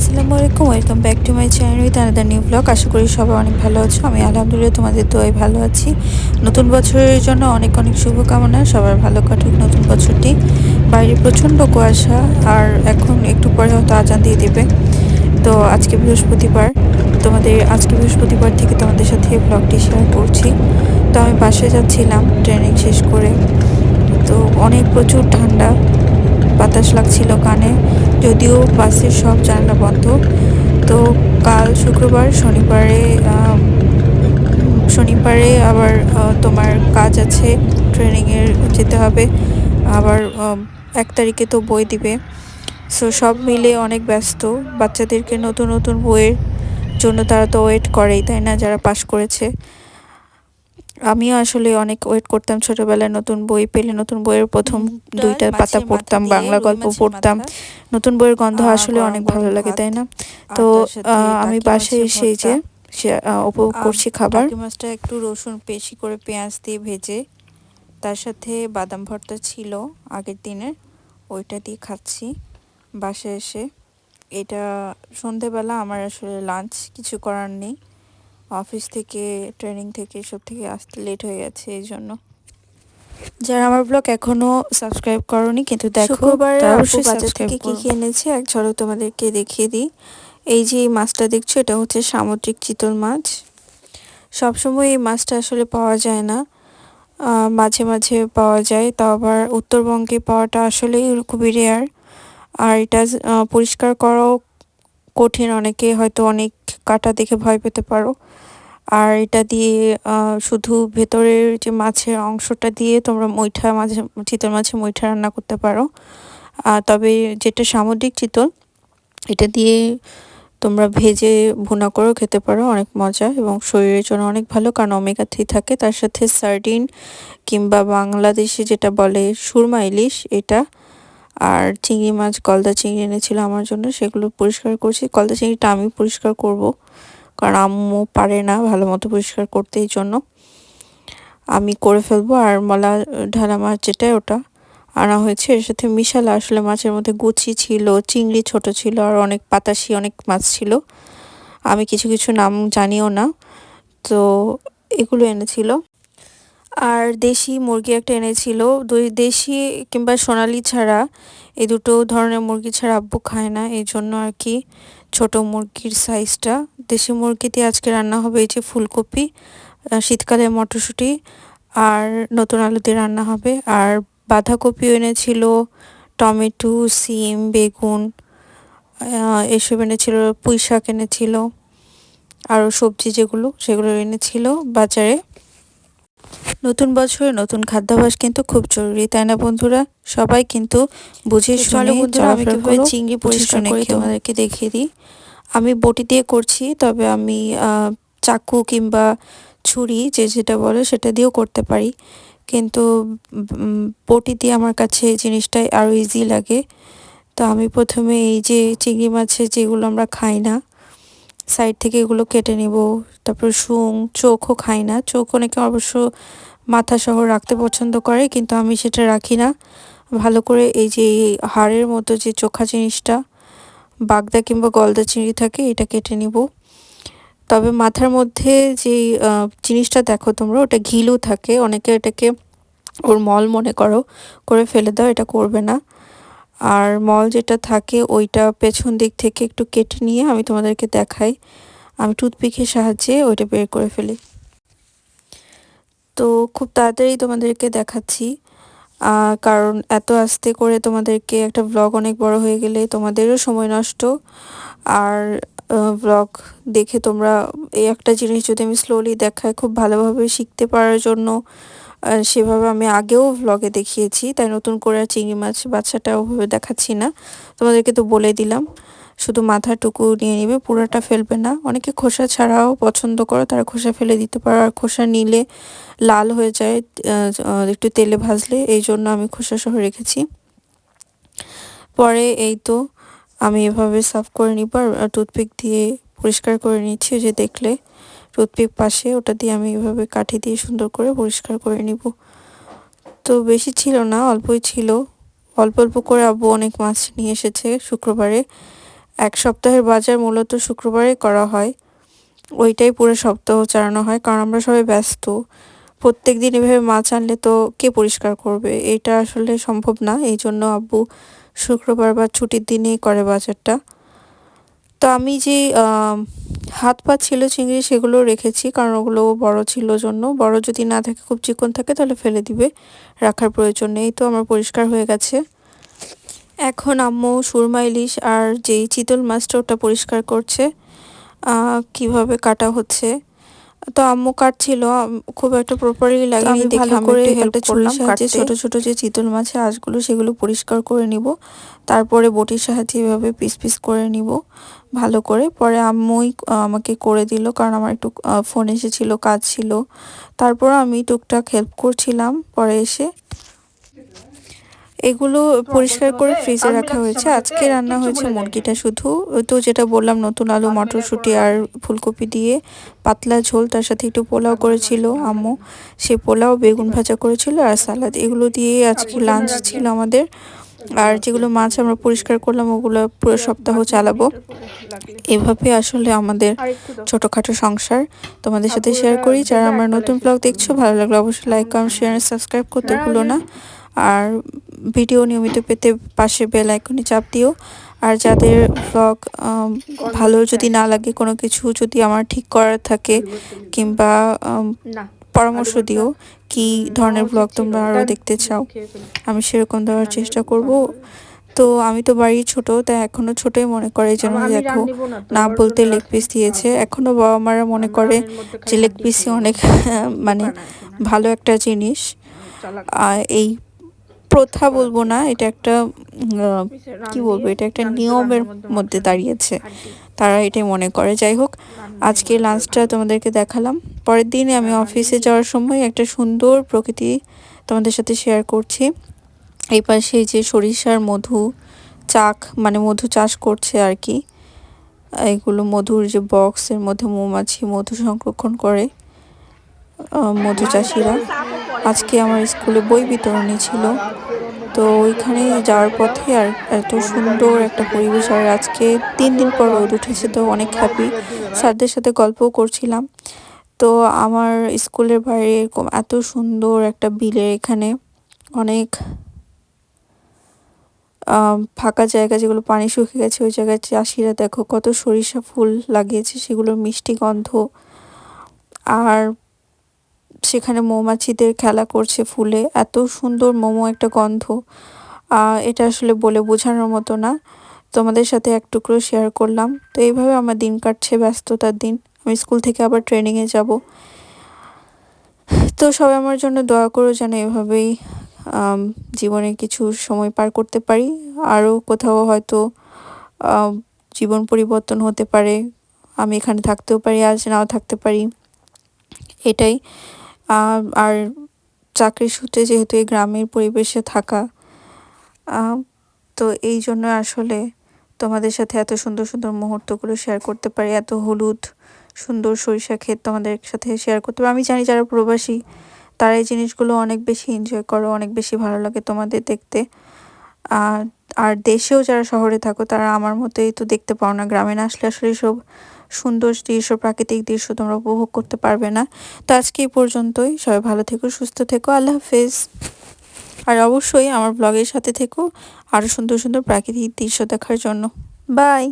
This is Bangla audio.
আসসালামু আলাইকুম, welcome back to my channel with another new blog. আশা করি সবাই অনেক ভালো আছো। আমি আলহামদুলিল্লাহ তোমাদের দোয়ায় ভালো আছি। নতুন বছরের জন্য অনেক অনেক শুভকামনা। সবার ভালো কাটুক নতুন বছরটি। বাইরে প্রচণ্ড কুয়াশা, আর এখন একটু পরে হয়তো আজান দিয়ে দেবে। তো আজকে বৃহস্পতিবার, আজকে বৃহস্পতিবার থেকে তোমাদের সাথে ব্লগটি শেয়ার করছি। তো আমি বাসে যাচ্ছিলাম ট্রেনিং শেষ করে। তো অনেক প্রচুর ঠান্ডা, বাতাস লাগছিল কানে, যদিও বাসের সব জানালা বন্ধ। তো কাল শুক্রবার, শনিবারে আবার তোমার কাজ আছে, ট্রেনিংয়ের যেতে হবে। আবার 1 তারিখে তো বই দিবে। সো সব মিলে অনেক ব্যস্ত। বাচ্চাদেরকে নতুন নতুন বইয়ের জন্য তারা তো ওয়েট করেই, তাই না, যারা পাশ করেছে। আমিও আসলে অনেক ওয়েট করতাম ছোটবেলায়, নতুন বই পেলে নতুন বইয়ের প্রথম 2টা পাতা পড়তাম, বাংলা গল্প পড়তাম। নতুন বইয়ের গন্ধ আসলে অনেক ভালো লাগে, তাই না? তো আমি বাসায় এসে যে উপভোগ করছি খাবার। টাকি মাছটা একটু রসুন বেশি করে পেঁয়াজ দিয়ে ভেজে, তার সাথে বাদাম ভর্তা ছিল আগের দিনের, ওইটা দিয়ে খাচ্ছি বাসায় এসে। এটা সন্ধেবেলা আমার আসলে লাঞ্চ, কিছু করার নেই। অফিস থেকে, ট্রেনিং থেকে, সব থেকে আসতে লেট হয়ে গেছে, এই জন্য। যারা আমার ব্লগ এখনো সাবস্ক্রাইব করনি কিন্তু দেখো, শুক্রবারে অবশ্যই বাজার থেকে কি কি এনেছে এক ঝলক তোমাদেরকে দেখিয়ে দিই। এই যে এই মাছটা দেখছো, এটা হচ্ছে সামুদ্রিক চিতল মাছ। সবসময় এই মাছটা আসলে পাওয়া যায় না, মাঝে মাঝে পাওয়া যায়, তাও আবার উত্তরবঙ্গে পাওয়াটা আসলেই খুবই রেয়ার। আর এটা পরিষ্কার করাও কঠিন, অনেকে হয়তো অনেক কাটা দেখে ভয় পেতে পারো। আর এটা দিয়ে শুধু ভেতরের যে মাছের অংশটা দিয়ে তোমরা চিতল মাছের মুইঠা রান্না করতে পারো। তবে যেটা সামুদ্রিক চিতল, এটা দিয়ে তোমরা ভেজে ভুনা করেও খেতে পারো, অনেক মজা এবং শরীরের জন্য অনেক ভালো, কারণ ওমেগা 3 থাকে। তার সাথে সার্ডিন কিংবা বাংলাদেশে যেটা বলে সুরমা ইলিশ, এটা। আর চিংড়ি মাছ, গলদা চিংড়ি এনেছিল আমার জন্য, সেগুলো পরিষ্কার করছি। গলদা চিংড়িটা আমি পরিষ্কার করব, কারণ আম্মু পারে না ভালো মতো পরিষ্কার করতে, এই জন্য আমি করে ফেলবো। আর মলা ঢালা মাছ যেটা, ওটা আনা হয়েছে। এর সাথে মিশালা, আসলে মাছের মধ্যে গুচি ছিল, চিংড়ি ছোট ছিল, আর অনেক পাতাশি অনেক মাছ ছিল, আমি কিছু কিছু নাম জানিও না। তো এগুলো এনেছিল। আর দেশি মুরগি একটা এনেছিল। দেশি কিংবা সোনালি ছাড়া, এই দুটো ধরনের মুরগি ছাড়া আব্বু খায় না, এই জন্য আর কি ছোট মুরগির সাইজটা। দেশি মুরগি দিয়ে আজকে রান্না হবে এই যে ফুলকপি, শীতকালে মটরশুঁটি আর নতুন আলু দিয়ে রান্না হবে। আর বাঁধাকপিও এনেছিল, টমেটো, সিম, বেগুন, এসব এনেছিল, পুঁই শাক এনেছিল, আরও সবজি সেগুলো এনেছিল বাজারে। নতুন বছরে নতুন খাদ্যাভ্যাস কিন্তু খুব জরুরি, তাই না বন্ধুরা? সবাই কিন্তু বুঝে শুনে আমি কিভাবে চিংড়ি পরিষ্কার করি তোমাদেরকে দেখিয়ে দিই। আমি বটি দিয়ে করছি, তবে আমি চাকু কিংবা ছুরি, যেটা বলে সেটা দিয়েও করতে পারি, কিন্তু বটি দিয়ে আমার কাছে এই জিনিসটাই আরও ইজি লাগে। তো আমি প্রথমে এই যে চিংড়ি মাছের যেগুলো আমরা খাই না, সাইড থেকে এগুলো কেটে নিব। তারপর চোখও খাই না, চোখ অনেকে অবশ্য মাথা সহ রাখতে পছন্দ করে, কিন্তু আমি সেটা রাখি না। ভালো করে এই যে হাড়ের মতো যে চোখা জিনিসটা, বাগদা কিংবা গলদা চিংড়ি থাকে, এটা কেটে নিব। তবে মাথার মধ্যে যে জিনিসটা দেখো তোমরা, ওটা ঘিলু থাকে, অনেকে এটাকে ওর মল মনে করে ফেলে দাও, এটা করবে না। আর মল যেটা থাকে, ওইটা পেছন দিক থেকে একটু কেটে নিয়ে আমি তোমাদেরকে দেখাই। আমি টুথপিকের সাহায্যে ওইটা বের করে ফেলি। তো খুব তাড়াতাড়ি তোমাদেরকে দেখাচ্ছি, কারণ এত আস্তে করে তোমাদেরকে একটা ব্লগ অনেক বড় হয়ে গেলে তোমাদেরও সময় নষ্ট। আর ব্লগ দেখে তোমরা এই একটা জিনিস যদি আমি স্লোলি দেখাই, খুব ভালোভাবে শিখতে পারার জন্য, সেভাবে আমি আগেও ব্লগে দেখিয়েছি, তাই নতুন করে আর চিংড়ি মাছ বাচ্চাটা ওভাবে দেখাচ্ছি না। তোমাদেরকে তো বলে দিলাম, শুধু মাথাটুকু নিয়ে নেবে, পুরোটা ফেলবে না। অনেকে খোসা ছাড়াও পছন্দ করো, তারা খোসা ফেলে দিতে পারো। আর খোসা নিলে লাল হয়ে যায় একটু তেলে ভাজলে, এই জন্য আমি খোসা সহ রেখেছি। পরে এই তো আমি এভাবে সাফ করে নিব, আর টুথপিক দিয়ে পরিষ্কার করে নিচ্ছি। যে দেখলে টুথপিক পাশে, ওটা দিয়ে আমি এভাবে কাঠি দিয়ে সুন্দর করে পরিষ্কার করে নিব। তো বেশি ছিল না, অল্পই ছিল। অল্প অল্প করে আব্বু অনেক মাছ নিয়ে এসেছে শুক্রবারে, এক সপ্তাহের বাজার মূলত শুক্রবারে করা হয়, ওইটাই পুরো সপ্তাহ চালানো হয়, কারণ আমরা সবাই ব্যস্ত। প্রত্যেকদিন এভাবে মাছ আনলে তো কে পরিষ্কার করবে, এটা আসলে সম্ভব না। এই জন্য আব্বু শুক্রবার বা ছুটির দিনেই করে বাজারটা। তো আমি যে হাত পা ছিল চিংড়ি সেগুলো রেখেছি, কারণ ওগুলো বড় ছিল জন্য। বড় যদি না থাকে, খুব চিকন থাকে, তাহলে ফেলে দিবে, রাখার প্রয়োজন নেই। তো আমার পরিষ্কার হয়ে গেছে। এখন আম্মু সুরমা ইলিশ আর যেই চিতল মাছটা ওটা পরিষ্কার করছে, কিভাবে কাটা হচ্ছে। তো আম্মু কাটছিল, খুব একটা প্রপারলি লাগেনি দেখে ভালো করে হেল্প করলাম কাটতে। ছোট ছোট যে চিতল মাছের আঁশগুলো সেগুলো পরিষ্কার করে নিব, তারপরে বটির সাহায্যে এভাবে পিস পিস করে নিব ভালো করে। পরে আম্মুই আমাকে করে দিল, কারণ আমার একটু ফোন এসেছিল, কাজ ছিল। তারপর আমি টুকটাক হেল্প করছিলাম পরে এসে। এগুলো পরিষ্কার করে ফ্রিজে রাখা হয়েছে। আজকে রান্না হয়েছে মুরগিটা শুধু, তো যেটা বললাম, নতুন আলু, মটরশুঁটি আর ফুলকপি দিয়ে পাতলা ঝোল, তার সাথে একটু পোলাও করেছিল আম্মু। সে পোলাও, বেগুন ভাজা করেছিল আর সালাদ, এগুলো দিয়ে আজকে লাঞ্চ ছিল আমাদের। আর যেগুলো মাছ আমরা পরিষ্কার করলাম ওগুলো পুরো সপ্তাহ চালাবো। এভাবে আসলে আমাদের ছোটখাটো সংসার তোমাদের সাথে শেয়ার করি। যারা আমার নতুন ব্লগ দেখছো, ভালো লাগলে অবশ্যই লাইক, কমেন্ট, শেয়ার, সাবস্ক্রাইব করতে ভুলো না। আর ভিডিও নিয়মিত পেতে পাশে বেল আইকনে চাপ দিও। আর যাদের ব্লগ ভালো যদি না লাগে, কোনো কিছু যদি আমার ঠিক করার থাকে, কিংবা পরামর্শ দিও কি ধরনের ব্লগ তোমরা আরও দেখতে চাও, আমি সেরকম দেওয়ার চেষ্টা করব। তো আমি তো বাড়ি ছোট, তাই এখনো ছোটই মনে করে, যেন দেখো না বলতে লেগ পিস দিয়েছে। এখনো বাবা মারা মনে করে যে লেগ পিসই অনেক মানে ভালো একটা জিনিস। এই প্রথা বলবো না, এটা একটা কি বলবো, এটা একটা নিয়মের মধ্যে দাঁড়িয়েছে, তারা এটাই মনে করে। যাই হোক, আজকে লাঞ্চটা তোমাদেরকে দেখালাম। পরের দিন আমি অফিসে যাওয়ার সময় একটা সুন্দর প্রকৃতি তোমাদের সাথে শেয়ার করছি। এই পাশে যে সরিষার মধু চাক, মানে মধু চাষ করছে আর কি। এগুলো মধুর যে বক্সের মধ্যে মৌমাছি মধু সংরক্ষণ করে মধু চাষিরা। আজকে আমার স্কুলে বই বিতরণী ছিল, তো ওইখানে যাওয়ার পথে আর এত সুন্দর একটা পরিবেশ। আর আজকে 3 দিন পর রোদ উঠেছে, তো অনেক হ্যাপি। স্যারদের সাথে গল্পও করছিলাম। তো আমার স্কুলের বাইরে এরকম এত সুন্দর একটা বিলের এখানে অনেক ফাঁকা জায়গা, যেগুলো পানি শুকিয়ে গেছে, ওই জায়গায় চাষিরা দেখো কত সরিষা ফুল লাগিয়েছে, সেগুলোর মিষ্টি গন্ধ। আর সেখানে মৌমাছিদের খেলা করছে ফুলে, এত সুন্দর মোমো একটা গন্ধ। এটা আসলে বলে বোঝানোর মতো না, তোমাদের সাথে এক টুকরো শেয়ার করলাম। তো এইভাবে আমার দিন কাটছে, ব্যস্ততার দিন। আমি স্কুল থেকে আবার ট্রেনিংয়ে যাব। তো সবাই আমার জন্য দোয়া করো, যেন এভাবেই জীবনে কিছু সময় পার করতে পারি। আরও কোথাও হয়তো জীবন পরিবর্তন হতে পারে, আমি এখানে থাকতেও পারি, আজ নাও থাকতে পারি, এটাই। আর চাকরির সূত্রে যেহেতু এই গ্রামের পরিবেশে থাকা, তো এই জন্য আসলে তোমাদের সাথে এত সুন্দর সুন্দর মুহূর্তগুলো শেয়ার করতে পারি। এত হলুদ সুন্দর সরিষা ক্ষেত তোমাদের সাথে শেয়ার করতে পারি। আমি জানি যারা প্রবাসী তারা এই জিনিসগুলো অনেক বেশি এনজয় করো, অনেক বেশি ভালো লাগে তোমাদের দেখতে। আর দেশেও যারা শহরে থাকো, তারা আমার মতোই তো দেখতে পাও না। গ্রামে না আসলে আসলে সব সুন্দর দৃশ্য, প্রাকৃতিক দৃশ্য তোমরা উপভোগ করতে পারবে না। তো আজকে এই পর্যন্তই। সবাই ভালো থেকো, সুস্থ থেকো, আল্লাহ হাফেজ। আর অবশ্যই আমার ব্লগের সাথে থেকো আরও সুন্দর সুন্দর প্রাকৃতিক দৃশ্য দেখার জন্য। বাই।